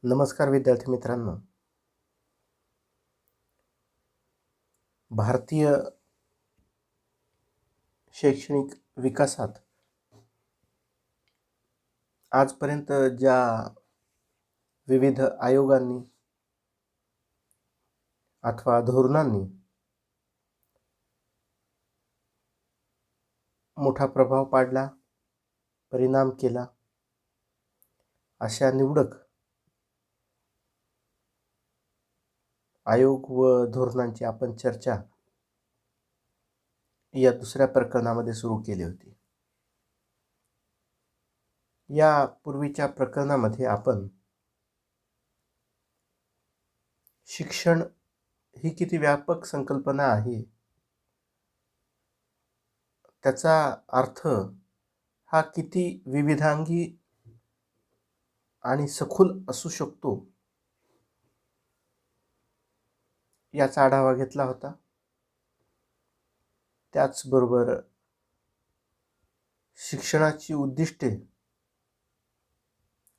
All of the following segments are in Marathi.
नमस्कार विद्यार्थी मित्रांनो. भारतीय शैक्षणिक विकासात आजपर्यंत ज्या विविध आयोगांनी अथवा धोरणांनी मोठा प्रभाव पाडला, परिणाम केला, अशा निवडक आयोग व धोरणांची आपण चर्चा या दुसऱ्या प्रकरणामध्ये सुरू केली होती. या पूर्वीच्या प्रकरणामध्ये आपण शिक्षण ही किती व्यापक संकल्पना आहे, त्याचा अर्थ हा किती विविधांगी आणि सखोल असू शकतो याचा आढावा घेतला होता. त्याचबरोबर शिक्षणाची उद्दिष्टे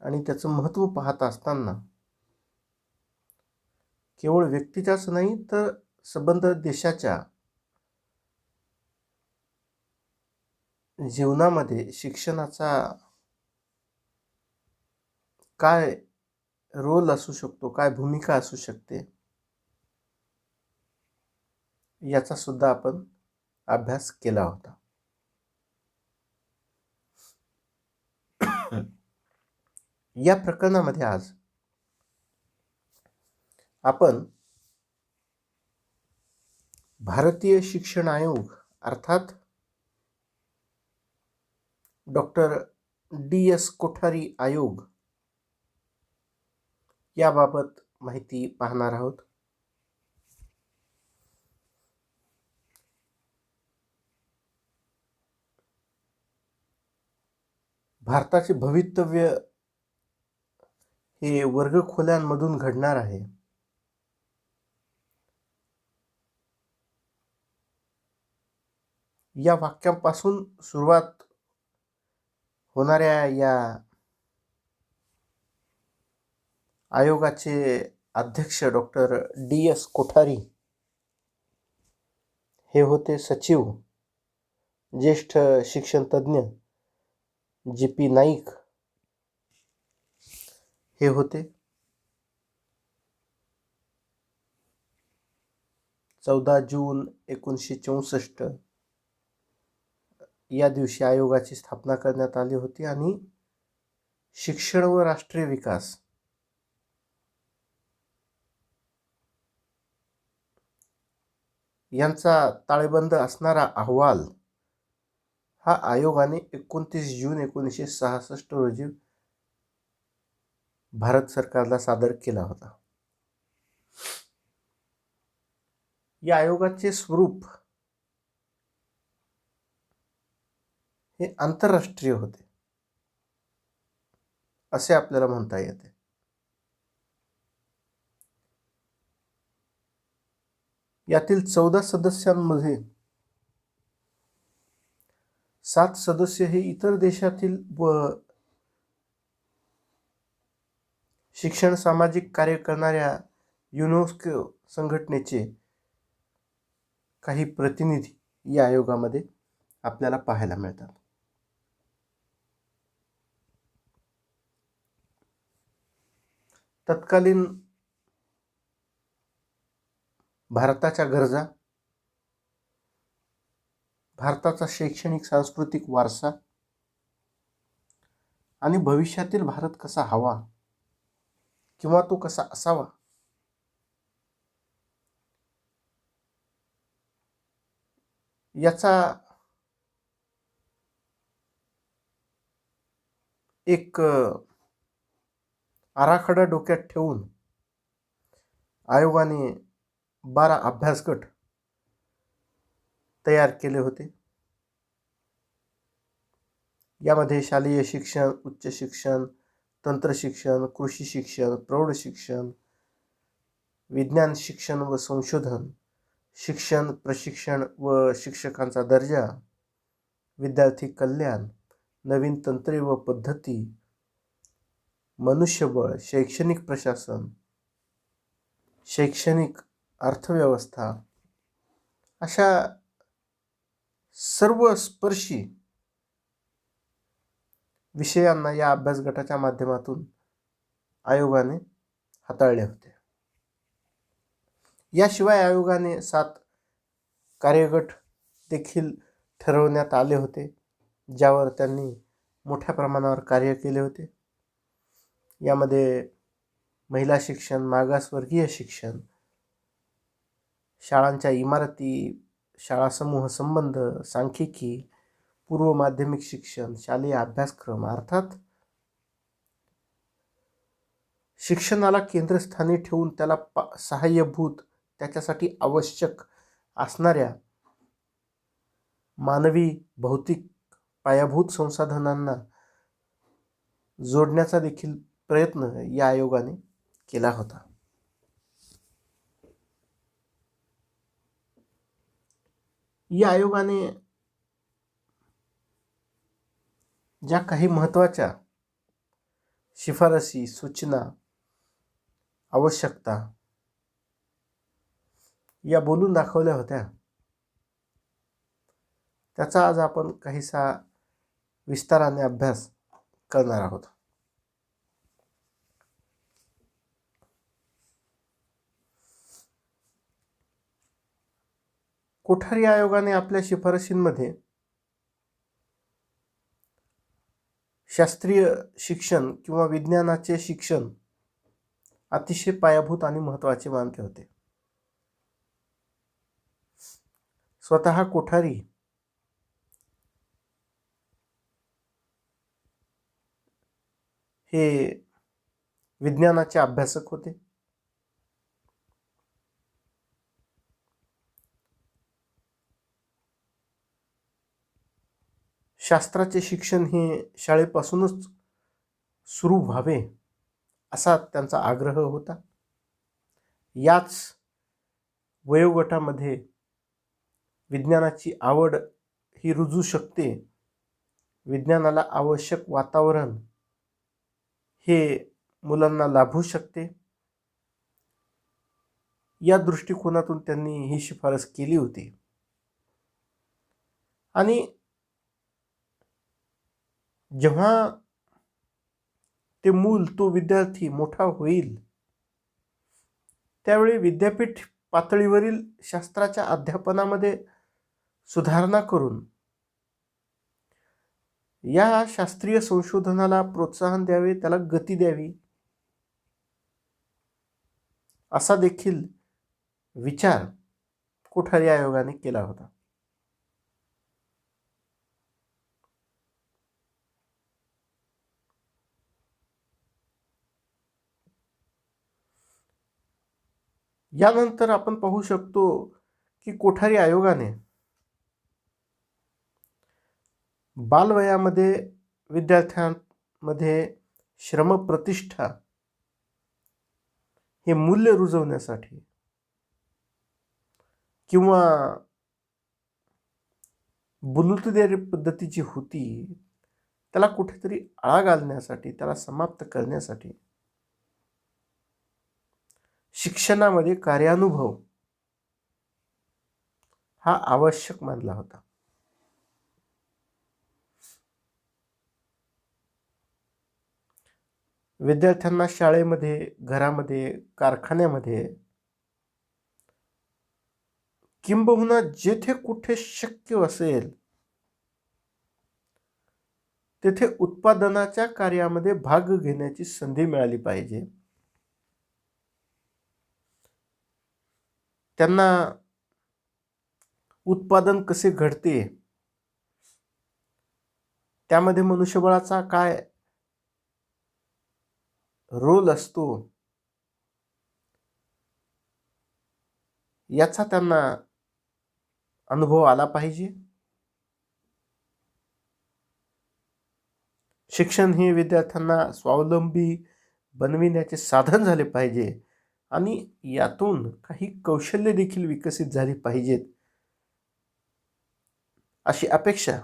आणि त्याचं महत्त्व पाहत असताना केवळ व्यक्तीच्याच नाही तर संबंध देशाच्या जीवनामध्ये शिक्षणाचा काय रोल असू शकतो, काय भूमिका असू शकते, याचा सुद्धा आपण अभ्यास केला होता. या प्रकरणामध्ये आज आपण भारतीय शिक्षण आयोग अर्थात डॉक्टर DS कोठारी आयोग याबाबत माहिती पाहणार आहोत. भारताचे भवितव्य हे वर्गखोल्यांमधून घडणार आहे. या वाक्यापासून सुरुवात होणाऱ्या या आयोगाचे अध्यक्ष डॉक्टर DS कोठारी हे होते. सचिव ज्येष्ठ शिक्षण तज्ज्ञ GP नाईक हे होते. 14 जून 1964 या दिवशी आयोगाची स्थापना करण्यात आली होती आणि शिक्षण व राष्ट्रीय विकास यांचा ताळेबंद असणारा अहवाल हा आयोगाने 29 जून 1966 रोजी भारत सरकारला सादर केला होता. या आयोगाचे स्वरूप हे आंतरराष्ट्रीय होते असे आपल्याला म्हणता येते. यातील 14 सदस्यांमध्ये 7 सदस्य हे इतर देशातील व शिक्षण सामाजिक कार्य करणाऱ्या युनेस्को संघटनेचे काही प्रतिनिधी या आयोगामध्ये आपल्याला पाहायला मिळतात. तत्कालीन भारताच्या गरजा, भारताचा शैक्षणिक सांस्कृतिक वारसा आणि भविष्यातील भारत कसा हवा किंवा तो कसा असावा याचा एक आराखडा डोक्यात ठेवून आयोगाने 12 अभ्यासगट तयार केले होते. यामध्ये शालेय शिक्षण, उच्च शिक्षण, तंत्र शिक्षण, कृषी शिक्षण, प्रौढ शिक्षण, विज्ञान शिक्षण व संशोधन, शिक्षण प्रशिक्षण व शिक्षकांचा दर्जा, विद्यार्थी कल्याण, नवीन तंत्रे व पद्धती, मनुष्यबळ, शैक्षणिक प्रशासन, शैक्षणिक अर्थव्यवस्था अशा सर्व स्पर्शी विषयांना या अभ्यास गटाच्या माध्यमातून आयोगाने हाताळले होते. याशिवाय आयोगाने 7 कार्यगट देखील ठरवण्यात आले होते, ज्यावर त्यांनी मोठ्या प्रमाणावर कार्य केले होते. यामध्ये महिला शिक्षण, मागासवर्गीय शिक्षण, शाळांच्या इमारती, शाळा समूह संबंध, सांख्यिकी, पूर्व माध्यमिक शिक्षण, शालेय अभ्यासक्रम, अर्थात शिक्षणाला केंद्रस्थानी ठेवून त्याला सहाय्यभूत, त्याच्यासाठी आवश्यक असणाऱ्या मानवी भौतिक पायाभूत संसाधनांना जोडण्याचा देखील प्रयत्न या आयोगाने केला होता. या आयोगाने ज्या काही महत्त्वाच्या शिफारसी, सूचना, आवश्यकता या बोलून दाखवल्या होत्या, त्याचा आज आपण काहीसा विस्ताराने अभ्यास करणार आहोत. कोठारी आयोगाने आपल्या शिफारशींमध्ये शास्त्रीय शिक्षण किंवा विज्ञानाचे शिक्षण अतिशय पायाभूत आणि महत्त्वाचे मानले होते. स्वतः कोठारी हे विज्ञानाचे अभ्यासक होते. शास्त्राचे शिक्षण हे शाळेपासूनच सुरू व्हावे असा त्यांचा आग्रह होता. याच वयोगटामध्ये विज्ञानाची आवड ही रुजू शकते, विज्ञानाला आवश्यक वातावरण हे मुलांना लाभू शकते, या दृष्टिकोनातून त्यांनी ही शिफारस केली होती. आणि जेव्हा ते मूल, तो विद्यार्थी मोठा होईल, त्यावेळी विद्यापीठ पातळीवरील शास्त्राच्या अध्यापनामध्ये सुधारणा करून या शास्त्रीय संशोधनाला प्रोत्साहन द्यावे, त्याला गती द्यावी, असा देखील विचार कोठारी आयोगाने केला होता. यानंतर आपण पाहू शकतो की कोठारी आयोगाने बालवयामध्ये विद्यार्थ्यांमध्ये श्रमप्रतिष्ठा हे मूल्य रुजवण्यासाठी किंवा बुलुतेदारी पद्धती जी होती त्याला कुठेतरी आळा घालण्यासाठी, त्याला समाप्त करण्यासाठी शिक्षणामध्ये कार्यानुभव हा आवश्यक मानला होता. विद्यार्थ्यांना शाळेमध्ये, घरामध्ये, कारखान्यामध्ये किंबहुना जेथे कुठे शक्य असेल तेथे उत्पादनाच्या कार्यामध्ये भाग घेण्याची संधी मिळाली पाहिजे. त्यांना उत्पादन कसे घडते, त्यामध्ये मनुष्यबळाचा काय रोल असतो, याचा त्यांना अनुभव आला पाहिजे. शिक्षण हे विद्यार्थ्यांना स्वावलंबी बनविण्याचे साधन झाले पाहिजे आणि यातून काही कौशल्य देखील विकसित झाली पाहिजेत, अशी अपेक्षा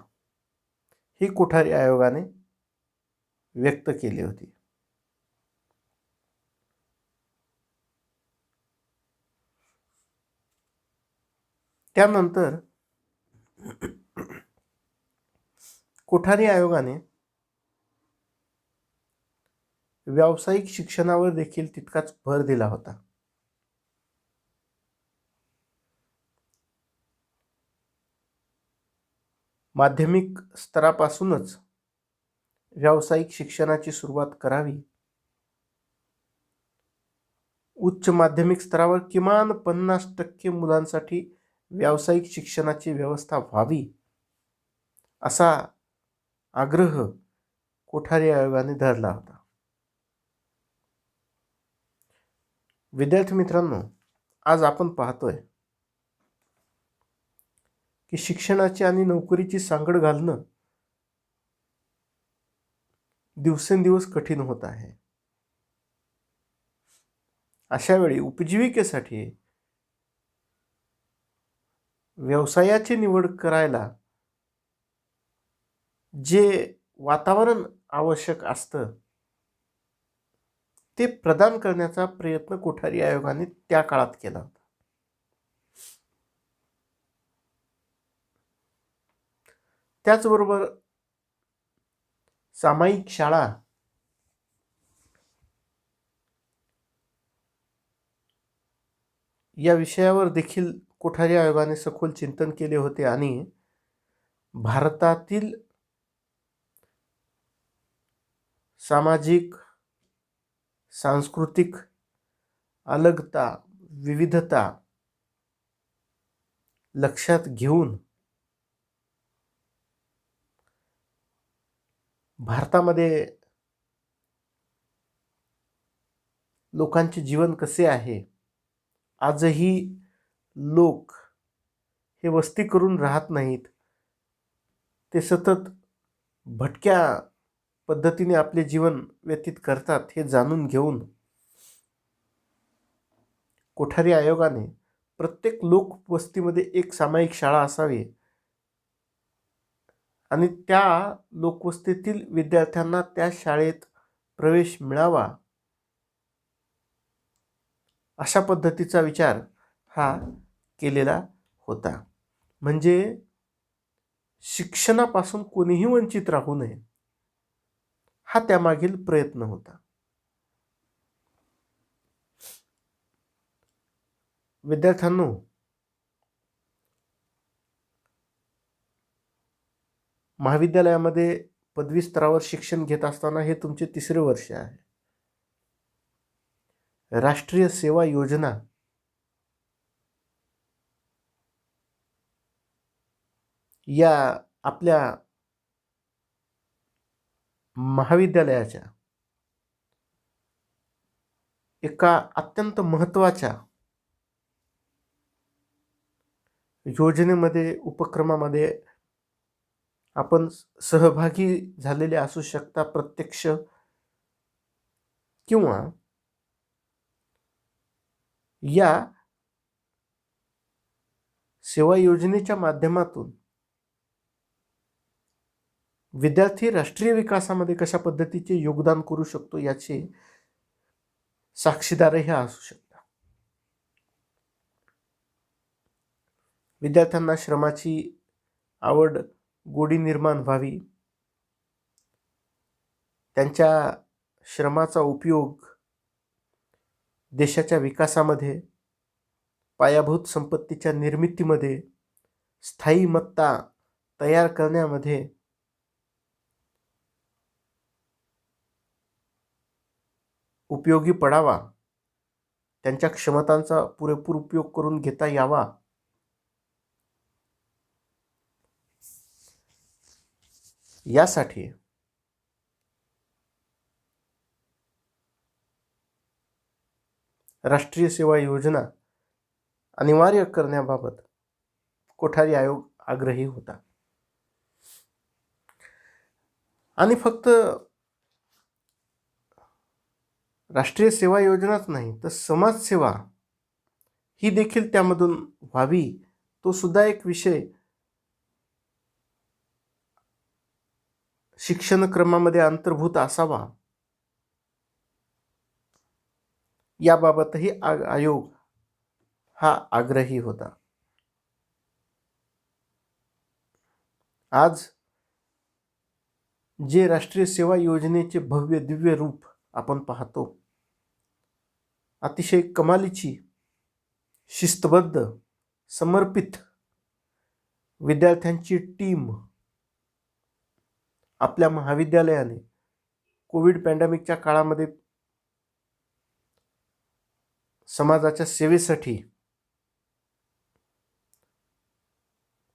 ही कोठारी आयोगाने व्यक्त केली होती. त्यानंतर कोठारी आयोगाने व्यावसायिक शिक्षणावर देखील तितकाच भर दिला होता. माध्यमिक स्तरापासूनच व्यावसायिक शिक्षणाची सुरुवात करावी. उच्च माध्यमिक स्तरावर किमान 50% मुलांसाठी व्यावसायिक शिक्षणाची व्यवस्था व्हावी असा आग्रह कोठारी आयोगाने धरला होता. विद्यार्थी मित्रांनो, आज आपण पाहतोय की शिक्षणाची आणि नोकरीची सांगड घालणं दिवसेंदिवस कठीण होत आहे. अशा वेळी उपजीविकेसाठी व्यवसायाची निवड करायला जे वातावरण आवश्यक असतं ते प्रदान करण्याचा प्रयत्न कोठारी आयोगाने त्या काळात केला होता. त्याचबरोबर सामायिक शाळा या विषयावर देखील कोठारी आयोगाने सखोल चिंतन केले होते आणि भारतातील सामाजिक, सांस्कृतिक अलगता, विविधता लक्षात घेऊन भारतामध्ये लोकांचे जीवन कसे आहे, आजही लोक हे वस्ती करून राहत नाहीत, ते सतत भटक्या पद्धतीने आपले जीवन व्यतीत करतात हे जाणून घेऊन कोठारी आयोगाने प्रत्येक लोकवस्तीमध्ये एक सामायिक शाळा असावी आणि त्या लोकवस्तीतील विद्यार्थ्यांना त्या शाळेत प्रवेश मिळावा अशा पद्धतीचा विचार हा केलेला होता. म्हणजे शिक्षणापासून कोणीही वंचित राहू नये हा त्यामागील प्रयत्न होता. विद्यार्थ्यांनो, महाविद्यालयामध्ये पदवी स्तरावर शिक्षण घेत असताना हे तुमचे 3रे वर्ष आहे. राष्ट्रीय सेवा योजना या आपल्या महाविद्यालयाच्या एका अत्यंत महत्त्वाच्या योजनेमध्ये, उपक्रमामध्ये आपण सहभागी झालेले असू शकता, प्रत्यक्ष किंवा या सेवा योजनेच्या माध्यमातून विद्यार्थी राष्ट्रीय विकासामध्ये कशा पद्धतीचे योगदान करू शकतो याचे साक्षीदारही असू शकता. विद्यार्थ्यांना श्रमाची आवड, गोडी निर्माण व्हावी, त्यांच्या श्रमाचा उपयोग देशाच्या विकासामध्ये, पायाभूत संपत्तीच्या निर्मितीमध्ये, स्थायी मत्ता तयार करण्यामध्ये उपयोगी पडावा, त्यांच्या क्षमतांचा पुरेपूर उपयोग करून घेता यावा, यासाठी राष्ट्रीय सेवा योजना अनिवार्य करण्याबाबत कोठारी आयोग आग्रही होता. आणि फक्त राष्ट्रीय सेवा योजनाच नाही तर समाजसेवा ही देखील त्यामधून व्हावी, तो सुद्धा एक विषय शिक्षण क्रमामध्ये अंतर्भूत असावा, याबाबतही आयोग हा आग्रही होता. आज जे राष्ट्रीय सेवा योजनेचे भव्य दिव्य रूप आपण पाहतो, अतिशय कमालीची, शिस्तबद्ध, समर्पित विद्यार्थ्यांची टीम आपल्या महाविद्यालयाने कोविड पॅन्डेमिकच्या काळामध्ये समाजाच्या सेवेसाठी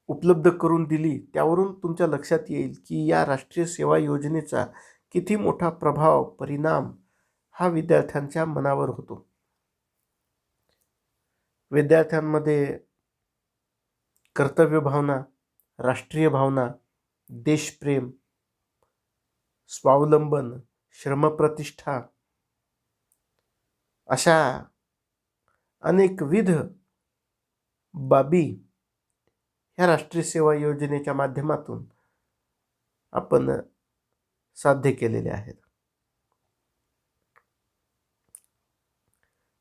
उपलब्ध करून दिली, त्यावरून तुमच्या लक्षात येईल की या राष्ट्रीय सेवा योजनेचा किती मोठा प्रभाव, परिणाम हा विद्यार्थ्यांच्या मनावर होतो. विद्यार्थ्यांमध्ये कर्तव्य भावना, राष्ट्रीय भावना, देशप्रेम, स्वावलंबन, श्रमप्रतिष्ठा अशा अनेकविध बाबी ह्या राष्ट्रीय सेवा योजनेच्या माध्यमातून आपण साध्य केलेले आहेत.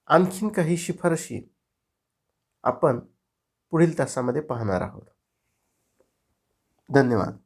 आणखीन काही शिफारशी आपण पुढील तासामध्ये पाहणार आहोत. धन्यवाद.